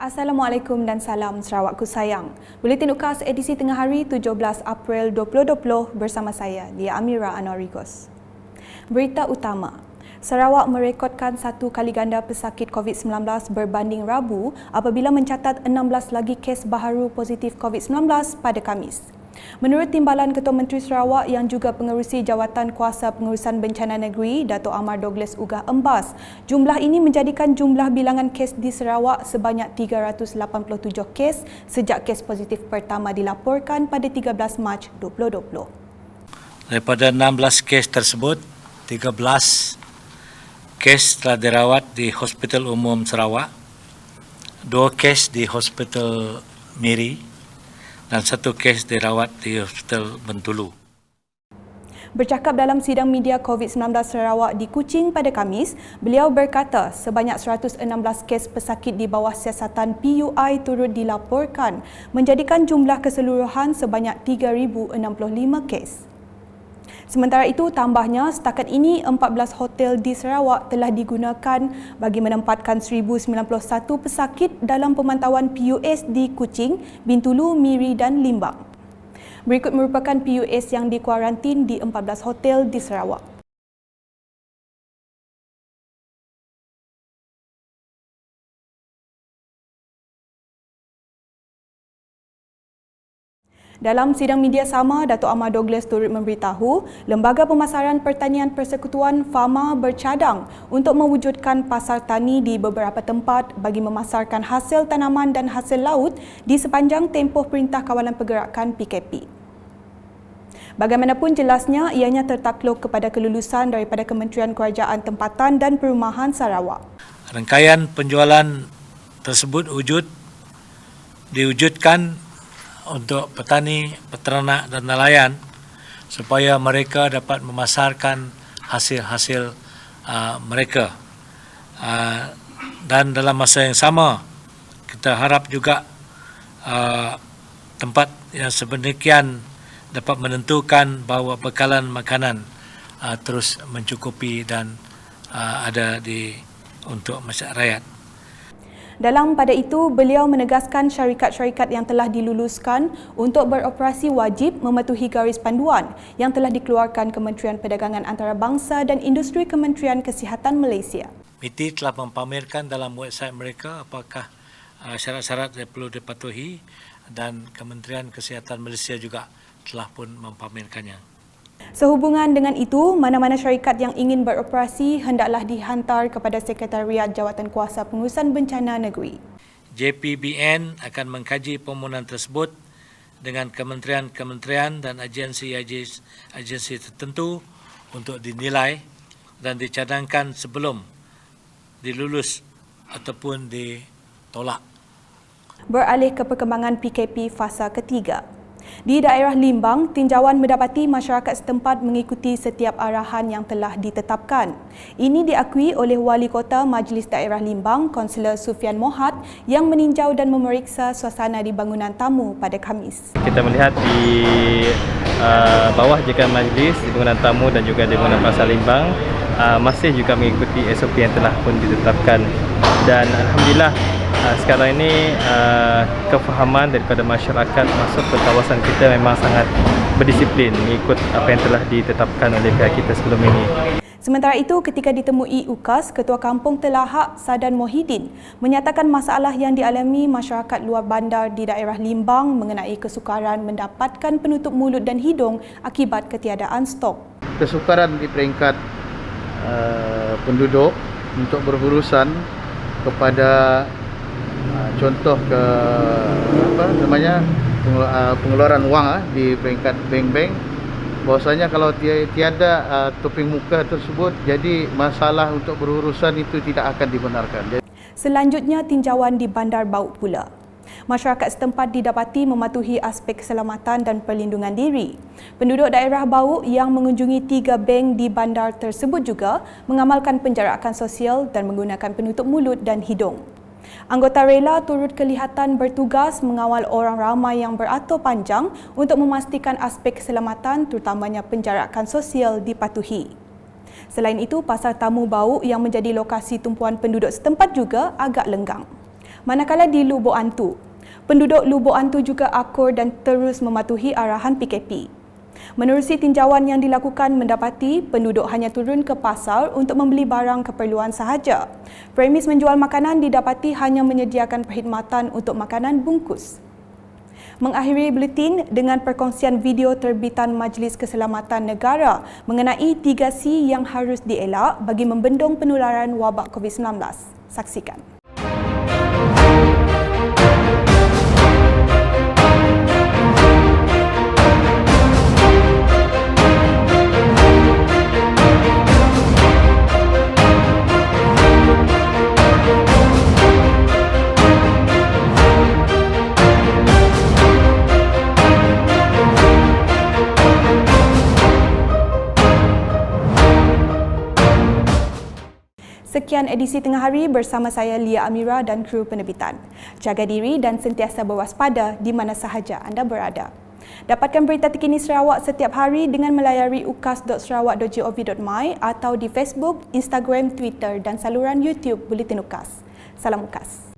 Assalamualaikum dan salam Sarawakku sayang. Buletin UKAS edisi tengah hari 17 April 2020 bersama saya, Lia Amira Anwarigos. Berita utama. Sarawak merekodkan satu kali ganda pesakit COVID-19 berbanding Rabu apabila mencatat 16 lagi kes baharu positif COVID-19 pada Khamis. Menurut Timbalan Ketua Menteri Sarawak yang juga pengerusi Jawatan Kuasa Pengurusan Bencana Negeri, Dato' Amar Douglas Ugah Embas, jumlah ini menjadikan jumlah bilangan kes di Sarawak sebanyak 387 kes sejak kes positif pertama dilaporkan pada 13 Mac 2020. Daripada 16 kes tersebut, 13 kes telah dirawat di Hospital Umum Sarawak, 2 kes di Hospital Miri, dan 1 kes dirawat di Hospital Bentulu. Bercakap dalam sidang media COVID-19 Sarawak di Kuching pada Khamis, beliau berkata sebanyak 116 kes pesakit di bawah siasatan PUI turut dilaporkan, menjadikan jumlah keseluruhan sebanyak 3,065 kes. Sementara itu, tambahnya, setakat ini 14 hotel di Sarawak telah digunakan bagi menempatkan 1,091 pesakit dalam pemantauan PUS di Kuching, Bintulu, Miri dan Limbang. Berikut merupakan PUS yang dikuarantin di 14 hotel di Sarawak. Dalam sidang media sama, Dato' Amar Douglas turut memberitahu Lembaga Pemasaran Pertanian Persekutuan Fama bercadang untuk mewujudkan pasar tani di beberapa tempat bagi memasarkan hasil tanaman dan hasil laut di sepanjang tempoh Perintah Kawalan Pergerakan PKP. Bagaimanapun jelasnya, ianya tertakluk kepada kelulusan daripada Kementerian Kerajaan Tempatan dan Perumahan Sarawak. Rangkaian penjualan tersebut diwujudkan untuk petani, peternak dan nelayan supaya mereka dapat memasarkan hasil-hasil mereka. Dan dalam masa yang sama, kita harap juga tempat yang sedemikian dapat menentukan bahawa bekalan makanan terus mencukupi dan ada untuk masyarakat rakyat. Dalam pada itu, beliau menegaskan syarikat-syarikat yang telah diluluskan untuk beroperasi wajib mematuhi garis panduan yang telah dikeluarkan Kementerian Perdagangan Antarabangsa dan Industri Kementerian Kesihatan Malaysia. MITI telah mempamerkan dalam website mereka apakah syarat-syarat yang perlu dipatuhi dan Kementerian Kesihatan Malaysia juga telah pun mempamerkannya. Sehubungan dengan itu, mana-mana syarikat yang ingin beroperasi hendaklah dihantar kepada Sekretariat Jawatan Kuasa Pengurusan Bencana Negeri. JPBN akan mengkaji permohonan tersebut dengan kementerian-kementerian dan agensi tertentu untuk dinilai dan dicadangkan sebelum dilulus ataupun ditolak. Beralih ke perkembangan PKP fasa ketiga. Di daerah Limbang, tinjauan mendapati masyarakat setempat mengikuti setiap arahan yang telah ditetapkan. Ini diakui oleh Wali Kota Majlis Daerah Limbang, Kaunselor Sufian Mohad yang meninjau dan memeriksa suasana di bangunan tamu pada Khamis. Kita melihat di bawah jika majlis, di bangunan tamu dan juga di bangunan Pasar Limbang masih juga mengikuti SOP yang telah pun ditetapkan. Dan Alhamdulillah, sekarang ini kefahaman daripada masyarakat masuk ke kawasan kita memang sangat berdisiplin mengikut apa yang telah ditetapkan oleh pihak kita sebelum ini. Sementara itu, ketika ditemui UKAS, Ketua Kampung Telahak Sadan Mohidin menyatakan masalah yang dialami masyarakat luar bandar di daerah Limbang mengenai kesukaran mendapatkan penutup mulut dan hidung akibat ketiadaan stok. Kesukaran di peringkat penduduk untuk berurusan kepada contoh ke pengeluaran wang di peringkat bank-bank, bahwasanya kalau tiada topeng muka tersebut, jadi masalah untuk berurusan itu tidak akan dibenarkan. Selanjutnya, tinjauan di Bandar Baut pula. Masyarakat setempat didapati mematuhi aspek keselamatan dan perlindungan diri. Penduduk daerah Baut yang mengunjungi 3 bank di bandar tersebut juga mengamalkan penjarakan sosial dan menggunakan penutup mulut dan hidung. Anggota rela turut kelihatan bertugas mengawal orang ramai yang beratur panjang untuk memastikan aspek keselamatan terutamanya penjarakan sosial dipatuhi. Selain itu, Pasar Tamu Baut yang menjadi lokasi tumpuan penduduk setempat juga agak lenggang. Manakala di Lubuk Antu, penduduk Lubuk Antu juga akur dan terus mematuhi arahan PKP. Menerusi tinjauan yang dilakukan mendapati penduduk hanya turun ke pasar untuk membeli barang keperluan sahaja. Premis menjual makanan didapati hanya menyediakan perkhidmatan untuk makanan bungkus. Mengakhiri buletin dengan perkongsian video terbitan Majlis Keselamatan Negara mengenai 3C yang harus dielak bagi membendung penularan wabak COVID-19. Saksikan. Sekian edisi Tengah Hari bersama saya Lia Amira dan kru penerbitan. Jaga diri dan sentiasa berwaspada di mana sahaja anda berada. Dapatkan berita terkini Sarawak setiap hari dengan melayari ukas.sarawak.gov.my atau di Facebook, Instagram, Twitter dan saluran YouTube Buletin Ukas. Salam Ukas.